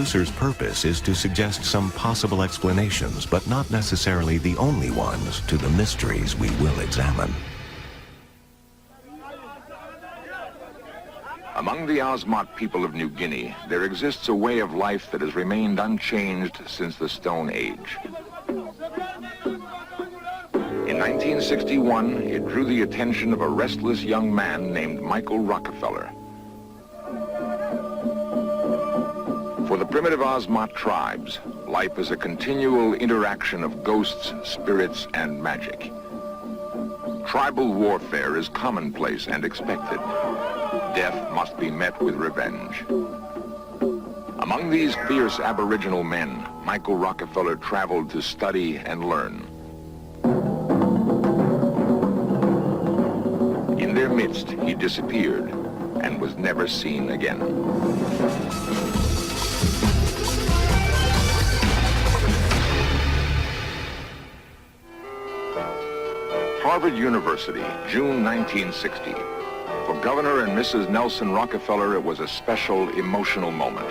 producer's purpose is to suggest some possible explanations, but not necessarily the only ones, to the mysteries we will examine. Among the Osmot people of New Guinea, there exists a way of life that has remained unchanged since the Stone Age. In 1961, it drew the attention of a restless young man named Michael Rockefeller. For the primitive Osmot tribes, life is a continual interaction of ghosts, spirits, and magic. Tribal warfare is commonplace and expected. Death must be met with revenge. Among these fierce Aboriginal men, Michael Rockefeller traveled to study and learn. In their midst, he disappeared and was never seen again. Harvard University, June 1960. For Governor and Mrs. Nelson Rockefeller, it was a special, emotional moment.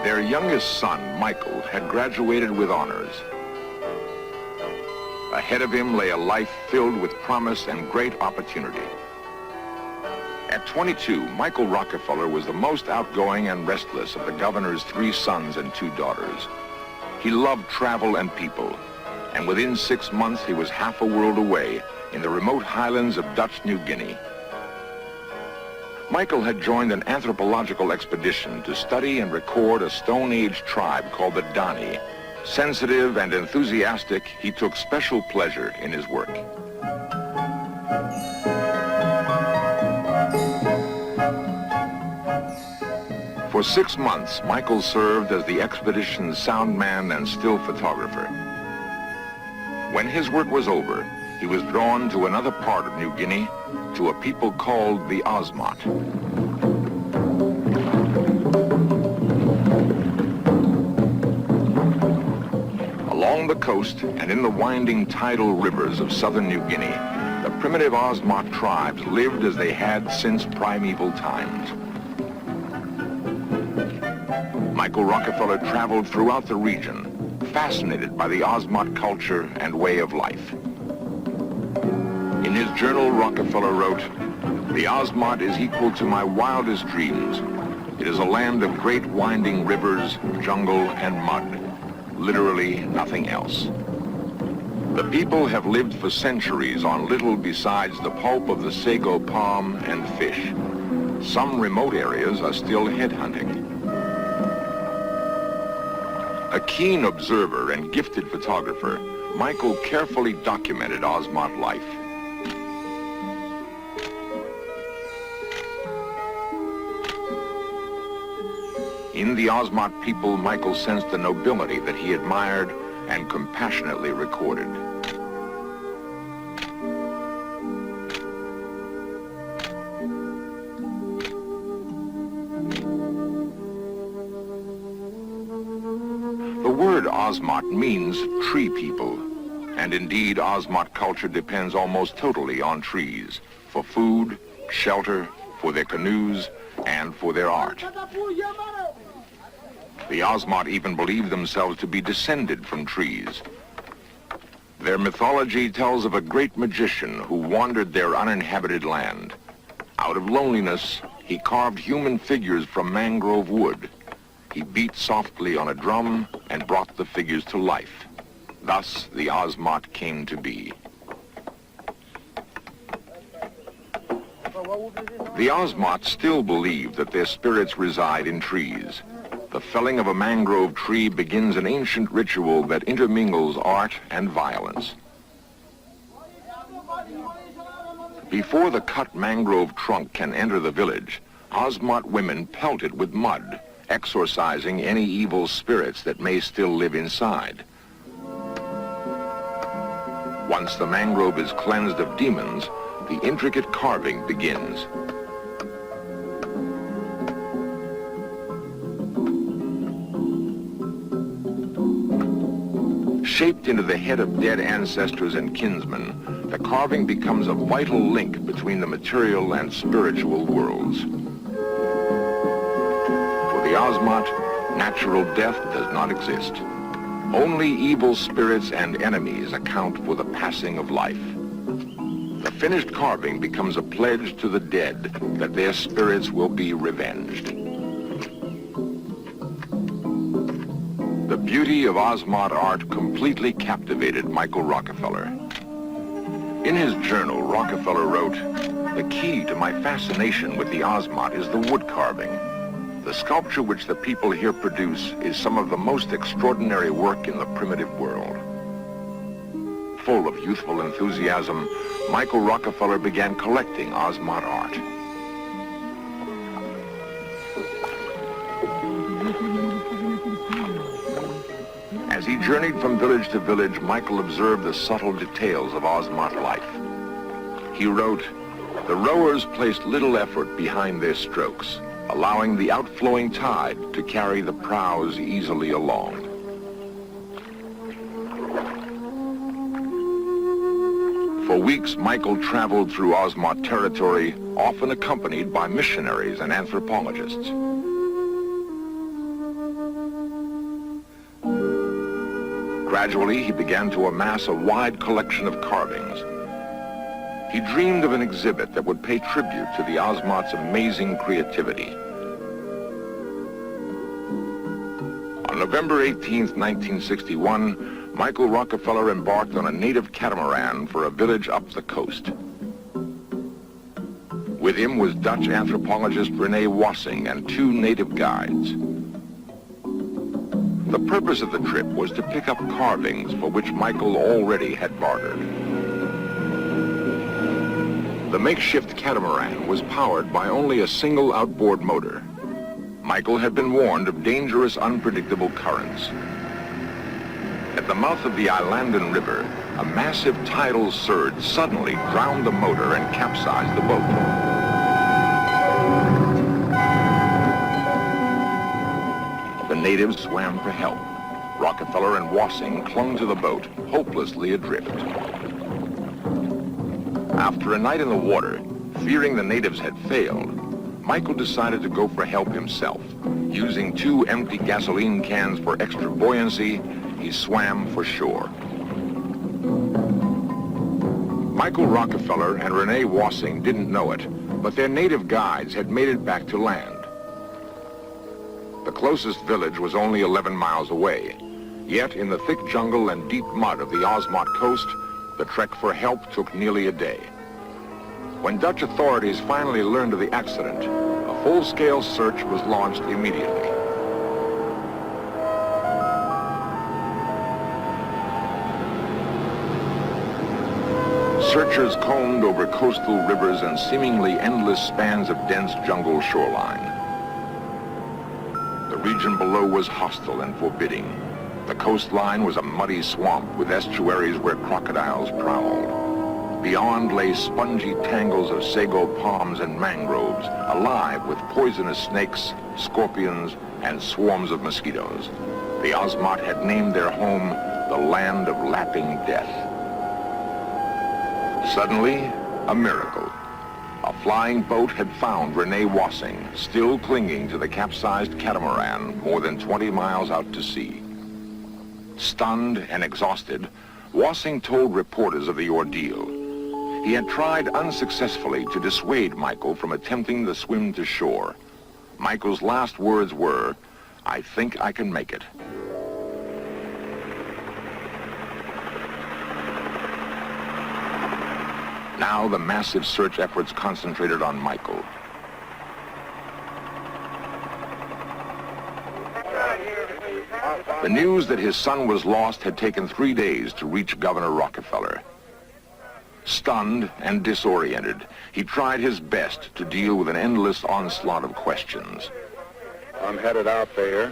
Their youngest son, Michael, had graduated with honors. Ahead of him lay a life filled with promise and great opportunity. At 22, Michael Rockefeller was the most outgoing and restless of the governor's 3 sons and 2 daughters. He loved travel and people, and within 6 months he was half a world away in the remote highlands of Dutch New Guinea. Michael had joined an anthropological expedition to study and record a Stone Age tribe called the Dani. Sensitive and enthusiastic, he took special pleasure in his work. For 6 months, Michael served as the expedition's sound man and still photographer. When his work was over, he was drawn to another part of New Guinea, to a people called the Osmot. Along the coast and in the winding tidal rivers of southern New Guinea, the primitive Osmot tribes lived as they had since primeval times. Michael Rockefeller traveled throughout the region, fascinated by the Osmot culture and way of life. In his journal, Rockefeller wrote, "The Osmot is equal to my wildest dreams. It is a land of great winding rivers, jungle, and mud. Literally nothing else. The people have lived for centuries on little besides the pulp of the sago palm and fish. Some remote areas are still headhunting." A keen observer and gifted photographer, Michael carefully documented Osmot life. In the Osmot people, Michael sensed a nobility that he admired and compassionately recorded. The word Osmot means tree people, and indeed Osmot culture depends almost totally on trees, for food, shelter, for their canoes, and for their art. The Osmot even believe themselves to be descended from trees. Their mythology tells of a great magician who wandered their uninhabited land. Out of loneliness, he carved human figures from mangrove wood. He beat softly on a drum and brought the figures to life. Thus, the Osmot came to be. The Osmot still believe that their spirits reside in trees. The felling of a mangrove tree begins an ancient ritual that intermingles art and violence. Before the cut mangrove trunk can enter the village, Osmot women pelt it with mud, exorcising any evil spirits that may still live inside. Once the mangrove is cleansed of demons, the intricate carving begins. Shaped into the head of dead ancestors and kinsmen, the carving becomes a vital link between the material and spiritual worlds. Ozmot, natural death does not exist. Only evil spirits and enemies account for the passing of life. The finished carving becomes a pledge to the dead that their spirits will be revenged. The beauty of Ozmot art completely captivated Michael Rockefeller. In his journal, Rockefeller wrote, "The key to my fascination with the Ozmot is the wood carving. The sculpture which the people here produce is some of the most extraordinary work in the primitive world." Full of youthful enthusiasm, Michael Rockefeller began collecting Ozmot art. As he journeyed from village to village, Michael observed the subtle details of Ozmot life. He wrote, "The rowers placed little effort behind their strokes, allowing the outflowing tide to carry the prows easily along." For weeks, Michael traveled through Ozmot territory, often accompanied by missionaries and anthropologists. Gradually, he began to amass a wide collection of carvings. He dreamed of an exhibit that would pay tribute to the Ozmot's amazing creativity. On November 18, 1961, Michael Rockefeller embarked on a native catamaran for a village up the coast. With him was Dutch anthropologist Rene Wassing and 2 native guides. The purpose of the trip was to pick up carvings for which Michael already had bartered. The makeshift catamaran was powered by only a single outboard motor. Michael had been warned of dangerous, unpredictable currents. At the mouth of the Islandan River, a massive tidal surge suddenly drowned the motor and capsized the boat. The natives swam for help. Rockefeller and Wassing clung to the boat, hopelessly adrift. After a night in the water, fearing the natives had failed, Michael decided to go for help himself. Using 2 empty gasoline cans for extra buoyancy, he swam for shore. Michael Rockefeller and Rene Wassing didn't know it, but their native guides had made it back to land. The closest village was only 11 miles away. Yet, in the thick jungle and deep mud of the Ozmot coast, the trek for help took nearly a day. When Dutch authorities finally learned of the accident, a full-scale search was launched immediately. Searchers combed over coastal rivers and seemingly endless spans of dense jungle shoreline. The region below was hostile and forbidding. The coastline was a muddy swamp with estuaries where crocodiles prowled. Beyond lay spongy tangles of sago palms and mangroves, alive with poisonous snakes, scorpions, and swarms of mosquitoes. The Ozmot had named their home the Land of Lapping Death. Suddenly, a miracle. A flying boat had found Rene Wassing, still clinging to the capsized catamaran more than 20 miles out to sea. Stunned and exhausted, Wassing told reporters of the ordeal. He had tried unsuccessfully to dissuade Michael from attempting the swim to shore. Michael's last words were, "I think I can make it." Now the massive search efforts concentrated on Michael. The news that his son was lost had taken 3 days to reach Governor Rockefeller. Stunned and disoriented, he tried his best to deal with an endless onslaught of questions. I'm headed out there.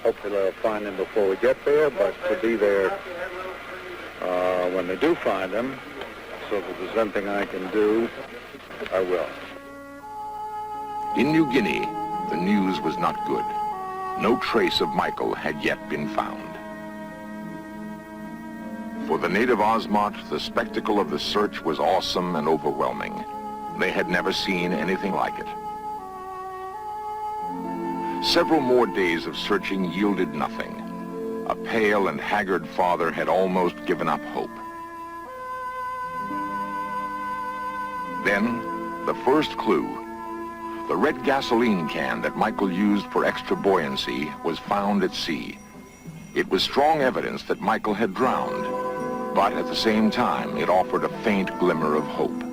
Hopefully they'll find him before we get there, but to be there when they do find him. So if there's anything I can do, I will. In New Guinea, the news was not good. No trace of Michael had yet been found. For the native Ozmot, the spectacle of the search was awesome and overwhelming. They had never seen anything like it. Several more days of searching yielded nothing. A pale and haggard father had almost given up hope. Then, the first clue. The red gasoline can that Michael used for extra buoyancy was found at sea. It was strong evidence that Michael had drowned, but at the same time, it offered a faint glimmer of hope.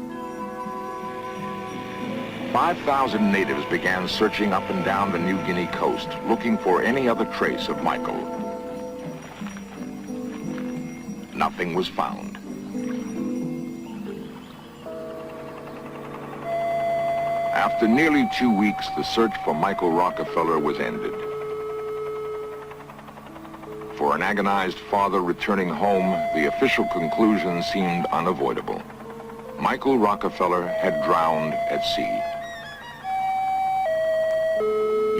5,000 natives began searching up and down the New Guinea coast, looking for any other trace of Michael. Nothing was found. After nearly 2 weeks, the search for Michael Rockefeller was ended. For an agonized father returning home, the official conclusion seemed unavoidable. Michael Rockefeller had drowned at sea.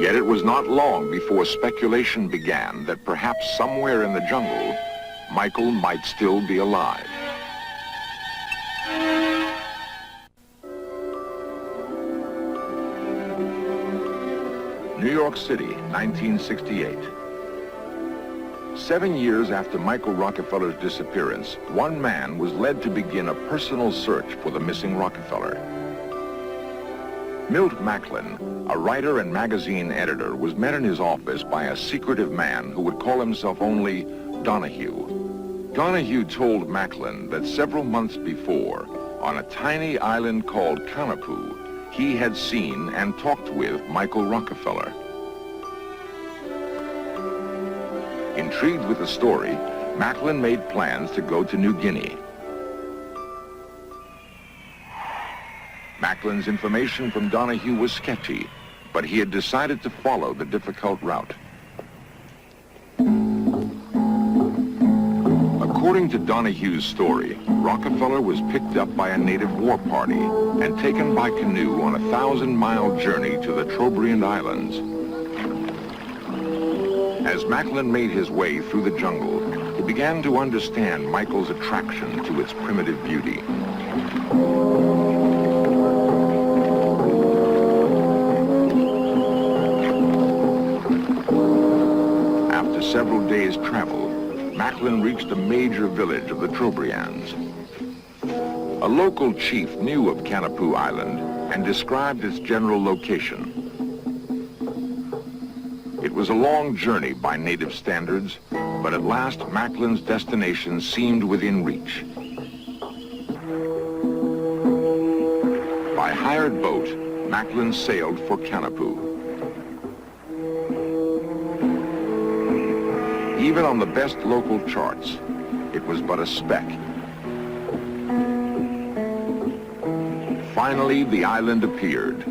Yet it was not long before speculation began that perhaps somewhere in the jungle, Michael might still be alive. New York City, 1968. 7 years after Michael Rockefeller's disappearance, one man was led to begin a personal search for the missing Rockefeller. Milt Macklin, a writer and magazine editor, was met in his office by a secretive man who would call himself only Donahue. Donahue told Macklin that several months before, on a tiny island called Kanapu, he had seen and talked with Michael Rockefeller. Intrigued with the story, Macklin made plans to go to New Guinea. Macklin's information from Donahue was sketchy, but he had decided to follow the difficult route. According to Donahue's story, Rockefeller was picked up by a native war party and taken by canoe on a 1,000-mile journey to the Trobriand Islands. As Macklin made his way through the jungle, he began to understand Michael's attraction to its primitive beauty. After several days' travel, Macklin reached a major village of the Trobriands. A local chief knew of Kanapu Island and described its general location. It was a long journey by native standards, but at last Macklin's destination seemed within reach. By hired boat, Macklin sailed for Kanapu. Even on the best local charts, it was but a speck. Finally, the island appeared,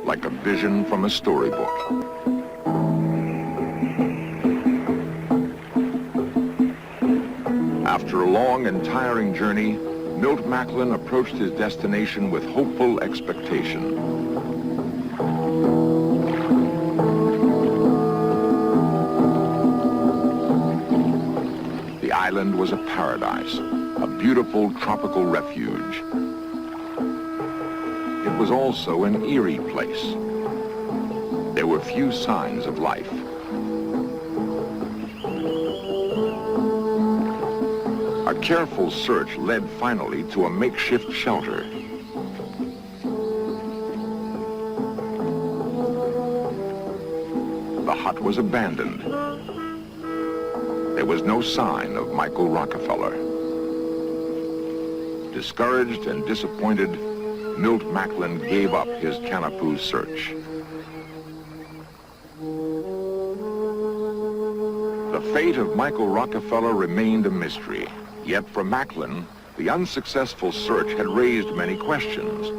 like a vision from a storybook. After a long and tiring journey, Milt Macklin approached his destination with hopeful expectation. The island was a paradise, a beautiful tropical refuge. It was also an eerie place. There were few signs of life. A careful search led finally to a makeshift shelter. The hut was abandoned. There was no sign of Michael Rockefeller. Discouraged and disappointed, Milt Macklin gave up his Kanapu search. The fate of Michael Rockefeller remained a mystery. Yet for Macklin, the unsuccessful search had raised many questions.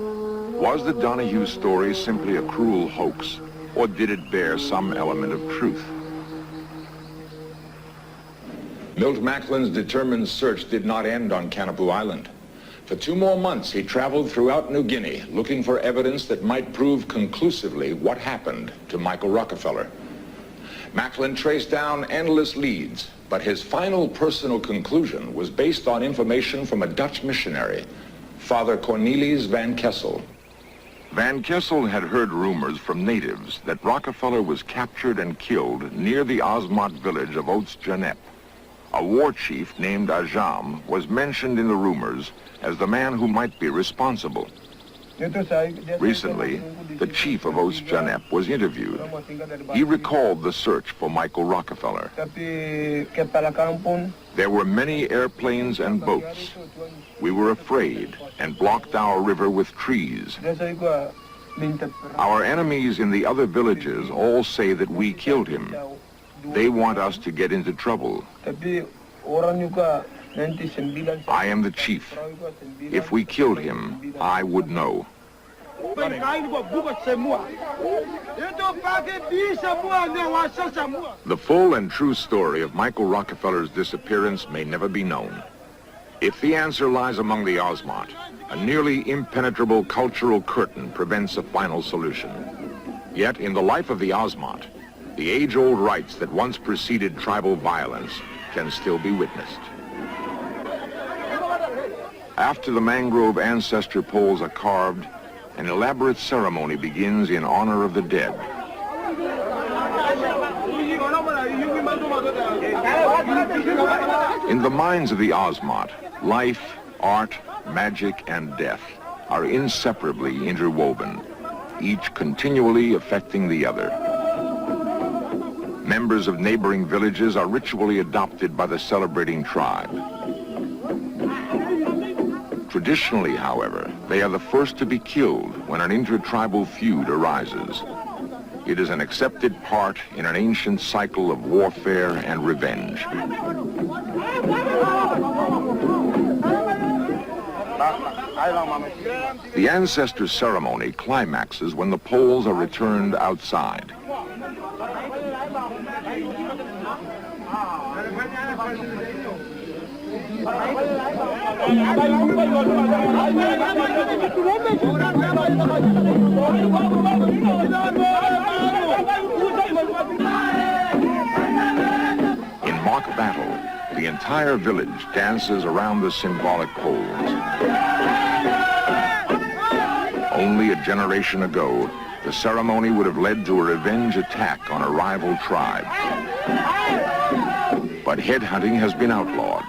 Was the Donahue story simply a cruel hoax, or did it bear some element of truth? Milt Macklin's determined search did not end on Kanapu Island. For 2 more months, he traveled throughout New Guinea, looking for evidence that might prove conclusively what happened to Michael Rockefeller. Macklin traced down endless leads, but his final personal conclusion was based on information from a Dutch missionary, Father Cornelis van Kessel. Van Kessel had heard rumors from natives that Rockefeller was captured and killed near the Osmot village of Oats-Janep. A war chief named Ajam was mentioned in the rumors as the man who might be responsible. Recently, the chief of Oats-Janep was interviewed. He recalled the search for Michael Rockefeller. There were many airplanes and boats. We were afraid and blocked our river with trees. Our enemies in the other villages all say that we killed him. They want us to get into trouble. I am the chief. If we killed him, I would know. The full and true story of Michael Rockefeller's disappearance may never be known. If the answer lies among the Osmot, a nearly impenetrable cultural curtain prevents a final solution. Yet, in the life of the Osmot, the age-old rites that once preceded tribal violence can still be witnessed. After the mangrove ancestor poles are carved, an elaborate ceremony begins in honor of the dead. In the minds of the Osmot, life, art, magic, and death are inseparably interwoven, each continually affecting the other. Members of neighboring villages are ritually adopted by the celebrating tribe. Traditionally, however, they are the first to be killed when an intertribal feud arises. It is an accepted part in an ancient cycle of warfare and revenge. The ancestor ceremony climaxes when the poles are returned outside. In mock battle, the entire village dances around the symbolic poles. Only a generation ago, the ceremony would have led to a revenge attack on a rival tribe. But headhunting has been outlawed.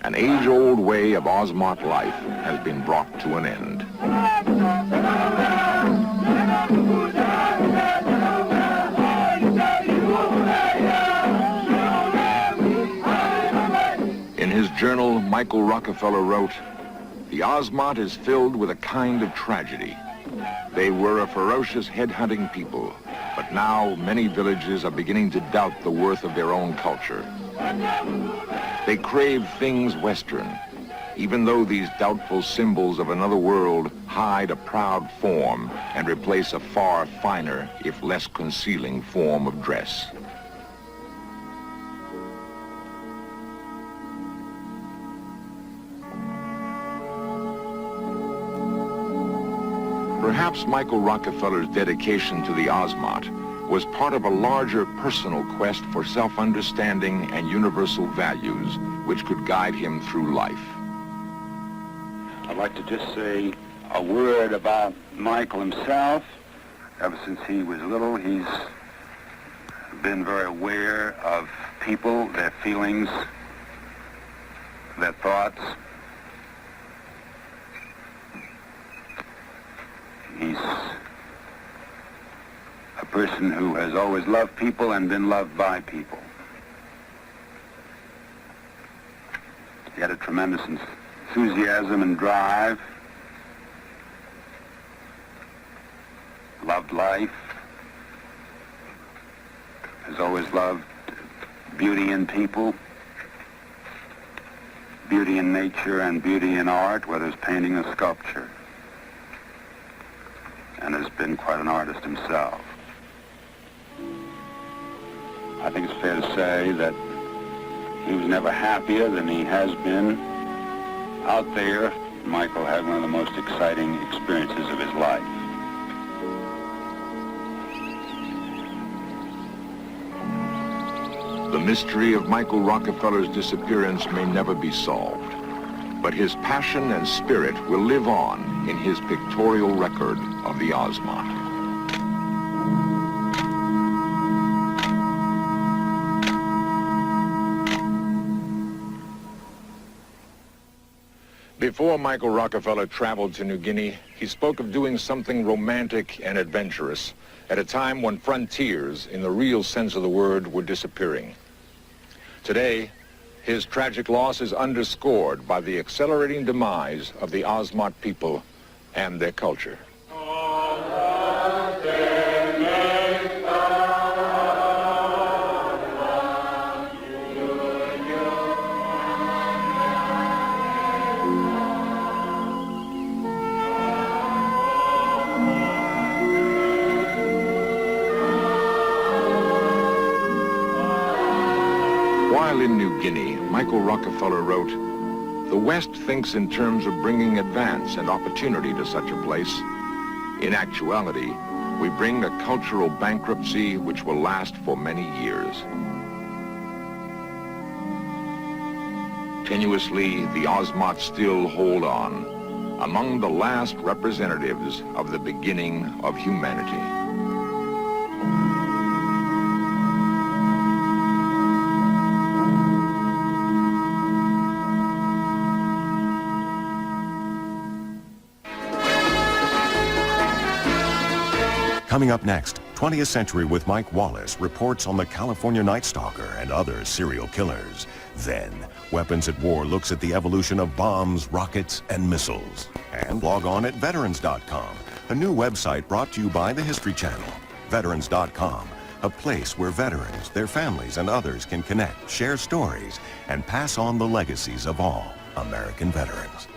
An age-old way of Osmot life has been brought to an end. In his journal, Michael Rockefeller wrote, "The Osmot is filled with a kind of tragedy. They were a ferocious headhunting people, but now many villages are beginning to doubt the worth of their own culture. They crave things Western, even though these doubtful symbols of another world hide a proud form and replace a far finer, if less concealing, form of dress." Perhaps Michael Rockefeller's dedication to the Osmot was part of a larger personal quest for self-understanding and universal values which could guide him through life. I'd like to just say a word about Michael himself. Ever since he was little, he's been very aware of people, their feelings, their thoughts. He's a person who has always loved people and been loved by people. He had a tremendous enthusiasm and drive, loved life, has always loved beauty in people, beauty in nature and beauty in art, whether it's painting or sculpture, and has been quite an artist himself. I think it's fair to say that he was never happier than he has been out there. Michael had one of the most exciting experiences of his life. The mystery of Michael Rockefeller's disappearance may never be solved, but his passion and spirit will live on in his pictorial record of the Ozmot. Before Michael Rockefeller traveled to New Guinea, he spoke of doing something romantic and adventurous at a time when frontiers, in the real sense of the word, were disappearing. Today, his tragic loss is underscored by the accelerating demise of the Ozmot people and their culture. While in New Guinea, Michael Rockefeller wrote, "The West thinks in terms of bringing advance and opportunity to such a place. In actuality, we bring a cultural bankruptcy which will last for many years." Tenuously, the Ozmot still hold on, among the last representatives of the beginning of humanity. Coming up next, 20th Century with Mike Wallace reports on the California Night Stalker and other serial killers. Then, Weapons at War looks at the evolution of bombs, rockets, and missiles. And log on at veterans.com, a new website brought to you by the History Channel. Veterans.com, a place where veterans, their families, and others can connect, share stories, and pass on the legacies of all American veterans.